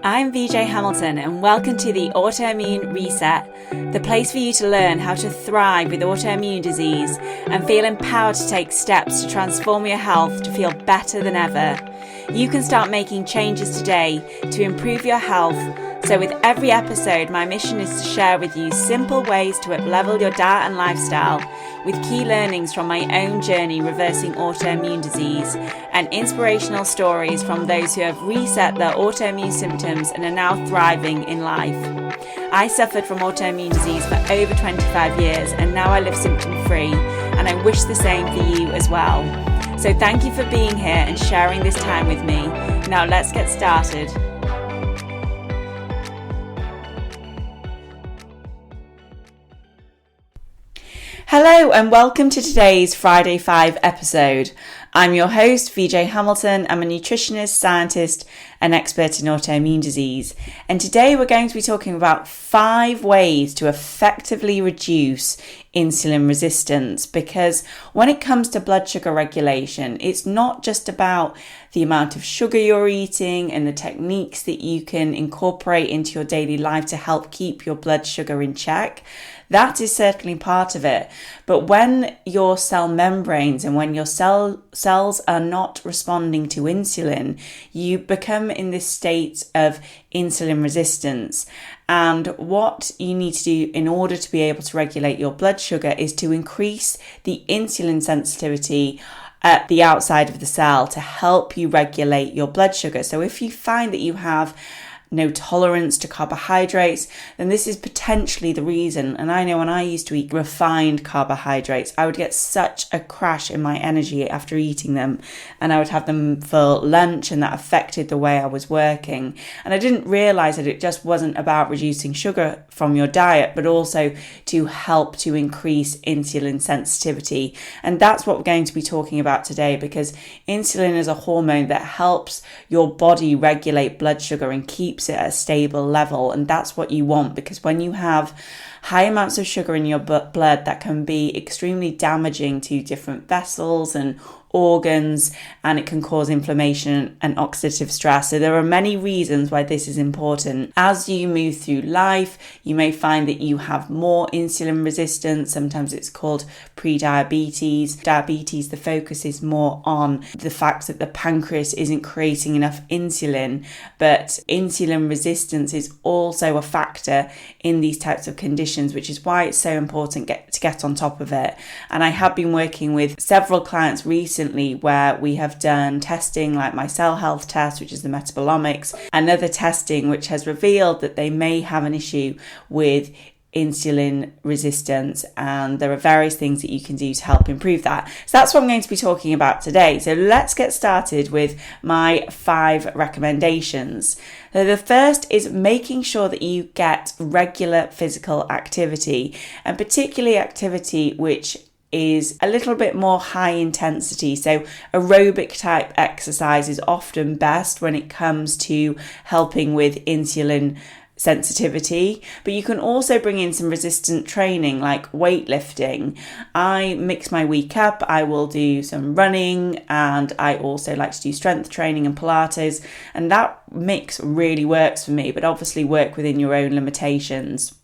I'm VJ Hamilton and welcome to the Autoimmune RESET, the place for you to learn how to thrive with autoimmune disease and feel empowered to take steps to transform your health to feel better than ever. You can start making changes today to improve your health. So with every episode, my mission is to share with you simple ways to up-level your diet and lifestyle with key learnings from my own journey reversing autoimmune disease and inspirational stories from those who have reset their autoimmune symptoms and are now thriving in life. I suffered from autoimmune disease for over 25 years and now I live symptom-free, and I wish the same for you as well. So thank you for being here and sharing this time with me. Now let's get started. Hello and welcome to today's Friday 5 episode. I'm your host, VJ Hamilton. I'm a nutritionist, scientist, and expert in autoimmune disease. And today we're going to be talking about 5 ways to effectively reduce insulin resistance, because when it comes to blood sugar regulation, it's not just about the amount of sugar you're eating and the techniques that you can incorporate into your daily life to help keep your blood sugar in check. That is certainly part of it. But when your cell membranes and when your cells are not responding to insulin, you become in this state of insulin resistance. And what you need to do in order to be able to regulate your blood sugar is to increase the insulin sensitivity at the outside of the cell to help you regulate your blood sugar. So if you find that you have no tolerance to carbohydrates, then this is potentially the reason. And I know when I used to eat refined carbohydrates, I would get such a crash in my energy after eating them, and I would have them for lunch, and that affected the way I was working. And I didn't realize that it just wasn't about reducing sugar from your diet, but also to help to increase insulin sensitivity. And that's what we're going to be talking about today, because insulin is a hormone that helps your body regulate blood sugar and keeps it at a stable level. And that's what you want, because when you have high amounts of sugar in your blood, that can be extremely damaging to different vessels and organs, and it can cause inflammation and oxidative stress. So there are many reasons why this is important. As you move through life, you may find that you have more insulin resistance. Sometimes it's called prediabetes. Diabetes, the focus is more on the fact that the pancreas isn't creating enough insulin, but insulin resistance is also a factor in these types of conditions, which is why it's so important to get on top of it. And I have been working with several clients recently where we have done testing like my cell health test, which is the metabolomics, and other testing which has revealed that they may have an issue with insulin resistance, and there are various things that you can do to help improve that. So that's what I'm going to be talking about today. So let's get started with my 5 recommendations. So the first is making sure that you get regular physical activity, and particularly activity which is a little bit more high intensity. So aerobic type exercise is often best when it comes to helping with insulin sensitivity, but you can also bring in some resistant training like weightlifting. I mix my week up. I will do some running, and I also like to do strength training and Pilates, and that mix really works for me, but obviously work within your own limitations.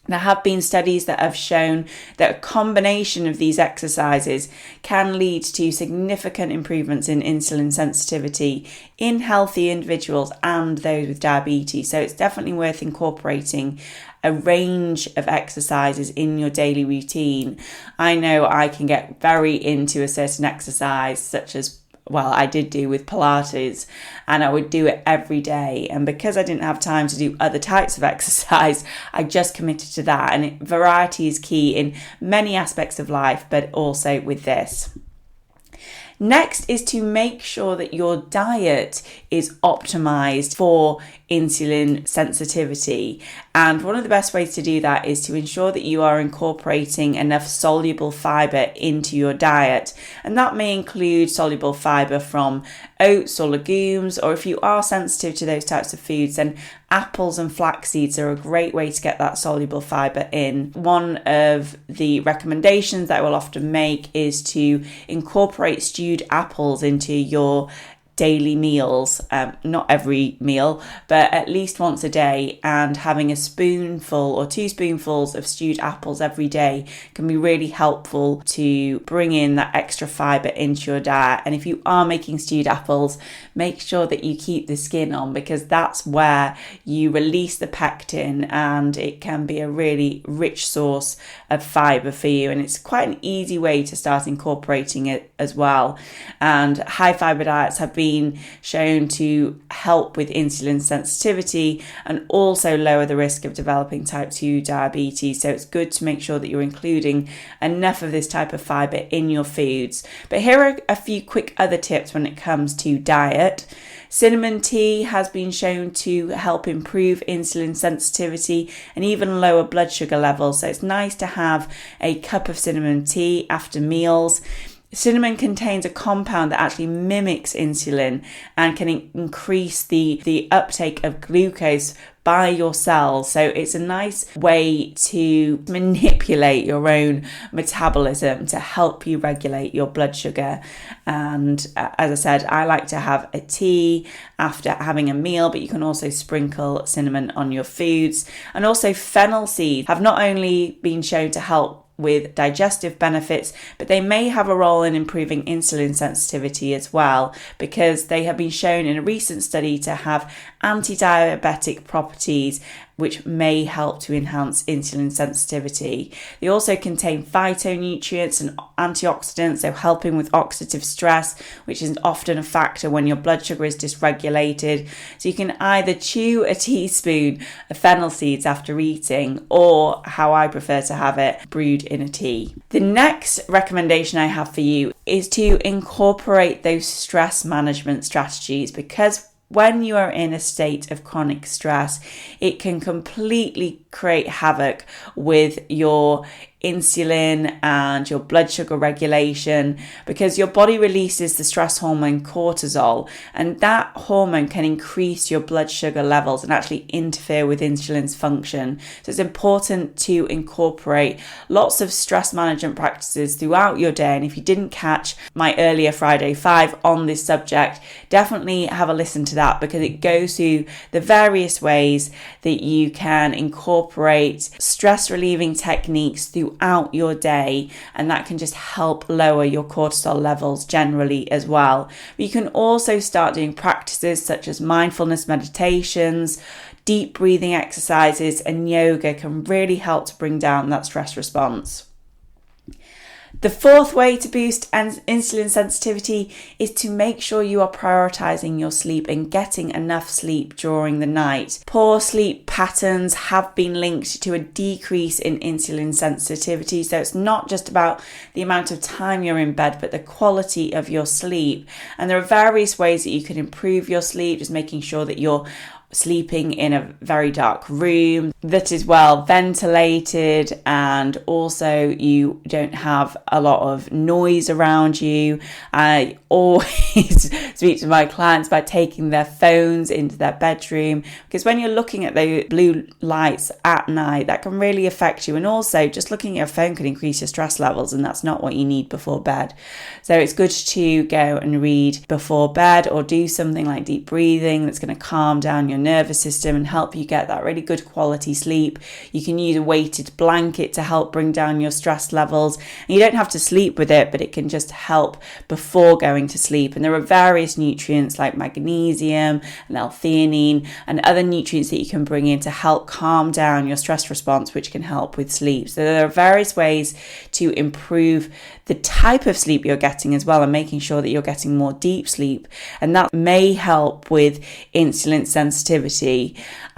There have been studies that have shown that a combination of these exercises can lead to significant improvements in insulin sensitivity in healthy individuals and those with diabetes. So it's definitely worth incorporating a range of exercises in your daily routine. I know I can get very into a certain exercise, such as I did do with Pilates, and I would do it every day. And because I didn't have time to do other types of exercise, I just committed to that. And variety is key in many aspects of life, but also with this. Next is to make sure that your diet is optimized for insulin sensitivity. And one of the best ways to do that is to ensure that you are incorporating enough soluble fiber into your diet. And that may include soluble fiber from oats or legumes, or if you are sensitive to those types of foods, then apples and flax seeds are a great way to get that soluble fiber in. One of the recommendations that I will often make is to incorporate stewed apples into your daily meals, not every meal, but at least once a day, and having a spoonful or 2 spoonfuls of stewed apples every day can be really helpful to bring in that extra fibre into your diet. And if you are making stewed apples, make sure that you keep the skin on, because that's where you release the pectin, and it can be a really rich source of fibre for you, and it's quite an easy way to start incorporating it as well. And high fibre diets have been shown to help with insulin sensitivity and also lower the risk of developing type 2 diabetes. So it's good to make sure that you're including enough of this type of fibre in your foods. But here are a few quick other tips when it comes to diet. Cinnamon tea has been shown to help improve insulin sensitivity and even lower blood sugar levels. So it's nice to have a cup of cinnamon tea after meals. Cinnamon contains a compound that actually mimics insulin and can increase the uptake of glucose by your cells. So it's a nice way to manipulate your own metabolism to help you regulate your blood sugar. And as I said, I like to have a tea after having a meal, but you can also sprinkle cinnamon on your foods. And also fennel seeds have not only been shown to help with digestive benefits, but they may have a role in improving insulin sensitivity as well, because they have been shown in a recent study to have anti-diabetic properties which may help to enhance insulin sensitivity. They also contain phytonutrients and antioxidants, so helping with oxidative stress, which is often a factor when your blood sugar is dysregulated. So you can either chew a teaspoon of fennel seeds after eating, or how I prefer to have it, brewed in a tea. The next recommendation I have for you is to incorporate those stress management strategies, because when you are in a state of chronic stress, it can completely create havoc with your insulin and your blood sugar regulation, because your body releases the stress hormone cortisol, and that hormone can increase your blood sugar levels and actually interfere with insulin's function. So it's important to incorporate lots of stress management practices throughout your day. And if you didn't catch my earlier Friday 5 on this subject, definitely have a listen to that, because it goes through the various ways that you can incorporate stress relieving techniques throughout your day, and that can just help lower your cortisol levels generally as well. But you can also start doing practices such as mindfulness meditations, deep breathing exercises, and yoga can really help to bring down that stress response. The fourth way to boost insulin sensitivity is to make sure you are prioritizing your sleep and getting enough sleep during the night. Poor sleep patterns have been linked to a decrease in insulin sensitivity. So it's not just about the amount of time you're in bed, but the quality of your sleep. And there are various ways that you can improve your sleep, just making sure that you're sleeping in a very dark room that is well ventilated, and also you don't have a lot of noise around you. I always speak to my clients by taking their phones into their bedroom, because when you're looking at the blue lights at night, that can really affect you. And also just looking at your phone can increase your stress levels, and that's not what you need before bed. So it's good to go and read before bed, or do something like deep breathing that's going to calm down your nervous system and help you get that really good quality sleep. You can use a weighted blanket to help bring down your stress levels, and you don't have to sleep with it, but it can just help before going to sleep. And there are various nutrients like magnesium and L-theanine and other nutrients that you can bring in to help calm down your stress response, which can help with sleep. So there are various ways to improve the type of sleep you're getting as well, and making sure that you're getting more deep sleep, and that may help with insulin sensitivity.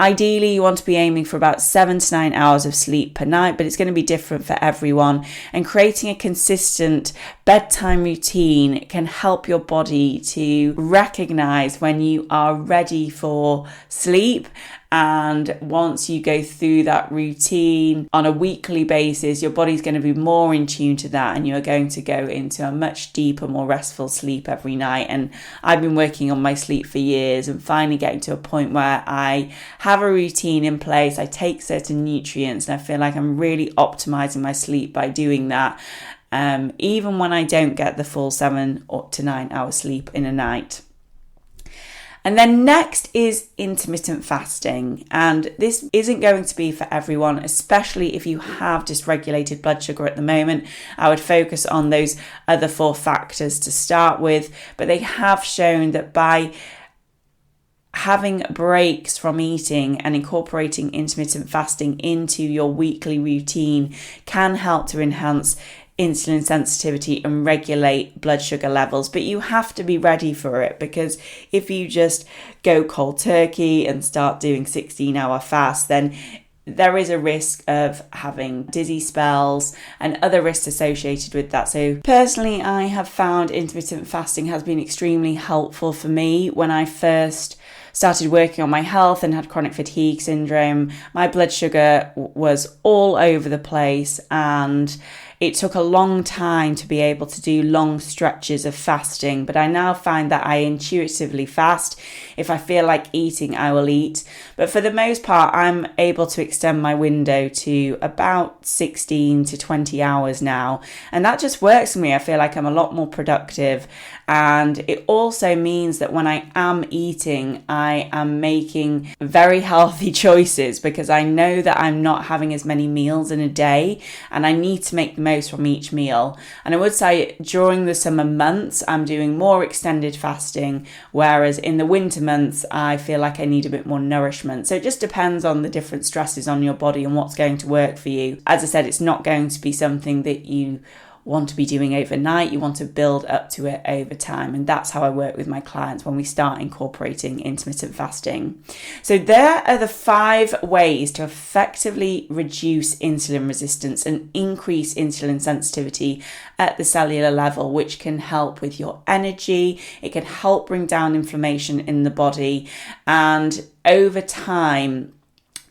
Ideally, you want to be aiming for about 7 to 9 hours of sleep per night, but it's going to be different for everyone. And creating a consistent bedtime routine can help your body to recognize when you are ready for sleep. And once you go through that routine on a weekly basis, your body's going to be more in tune to that, and you're going to go into a much deeper, more restful sleep every night. And I've been working on my sleep for years, and finally getting to a point where I have a routine in place. I take certain nutrients, and I feel like I'm really optimizing my sleep by doing that, even when I don't get the full 7 to 9 hours sleep in a night. And then next is intermittent fasting. And this isn't going to be for everyone, especially if you have dysregulated blood sugar at the moment. I would focus on those other 4 factors to start with, but they have shown that by having breaks from eating and incorporating intermittent fasting into your weekly routine can help to enhance insulin sensitivity and regulate blood sugar levels. But you have to be ready for it, because if you just go cold turkey and start doing 16-hour fasts, then there is a risk of having dizzy spells and other risks associated with that. So personally, I have found intermittent fasting has been extremely helpful for me. When I first started working on my health and had chronic fatigue syndrome, my blood sugar was all over the place, and it took a long time to be able to do long stretches of fasting, but I now find that I intuitively fast. If I feel like eating, I will eat. But for the most part, I'm able to extend my window to about 16 to 20 hours now. And that just works for me. I feel like I'm a lot more productive. And it also means that when I am eating, I am making very healthy choices, because I know that I'm not having as many meals in a day, and I need to make the most from each meal. And I would say during the summer months, I'm doing more extended fasting, whereas in the winter months, I feel like I need a bit more nourishment. So it just depends on the different stresses on your body and what's going to work for you. As I said, it's not going to be something that you want to be doing overnight. You want to build up to it over time, and that's how I work with my clients when we start incorporating intermittent fasting. So there are the 5 ways to effectively reduce insulin resistance and increase insulin sensitivity at the cellular level, which can help with your energy. It can help bring down inflammation in the body, and over time,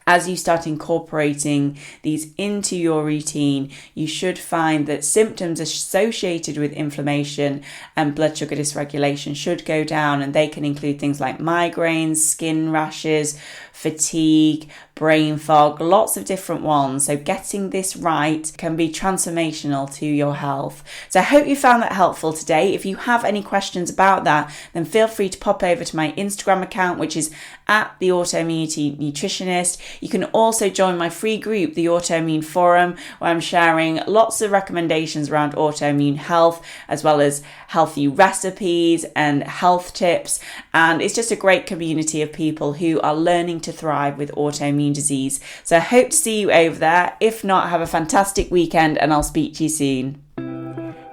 as you start incorporating these into your routine, you should find that symptoms associated with inflammation and blood sugar dysregulation should go down, and they can include things like migraines, skin rashes, fatigue, brain fog, lots of different ones. So getting this right can be transformational to your health. So I hope you found that helpful today. If you have any questions about that, then feel free to pop over to my Instagram account, which is at the Autoimmunity Nutritionist. You can also join my free group, the Autoimmune Forum, where I'm sharing lots of recommendations around autoimmune health, as well as healthy recipes and health tips. And it's just a great community of people who are learning to thrive with autoimmune disease. So I hope to see you over there. If not, have a fantastic weekend, and I'll speak to you soon.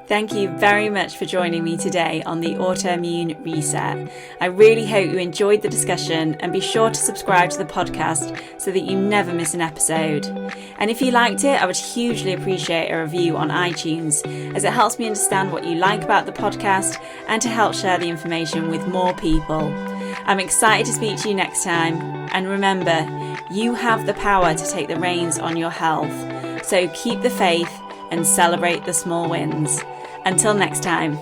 Thank you very much for joining me today on the Autoimmune Reset. I really hope you enjoyed the discussion, and be sure to subscribe to the podcast so that you never miss an episode. And if you liked it, I would hugely appreciate a review on iTunes, as it helps me understand what you like about the podcast and to help share the information with more people. I'm excited to speak to you next time, and remember, you have the power to take the reins on your health. So keep the faith and celebrate the small wins. Until next time.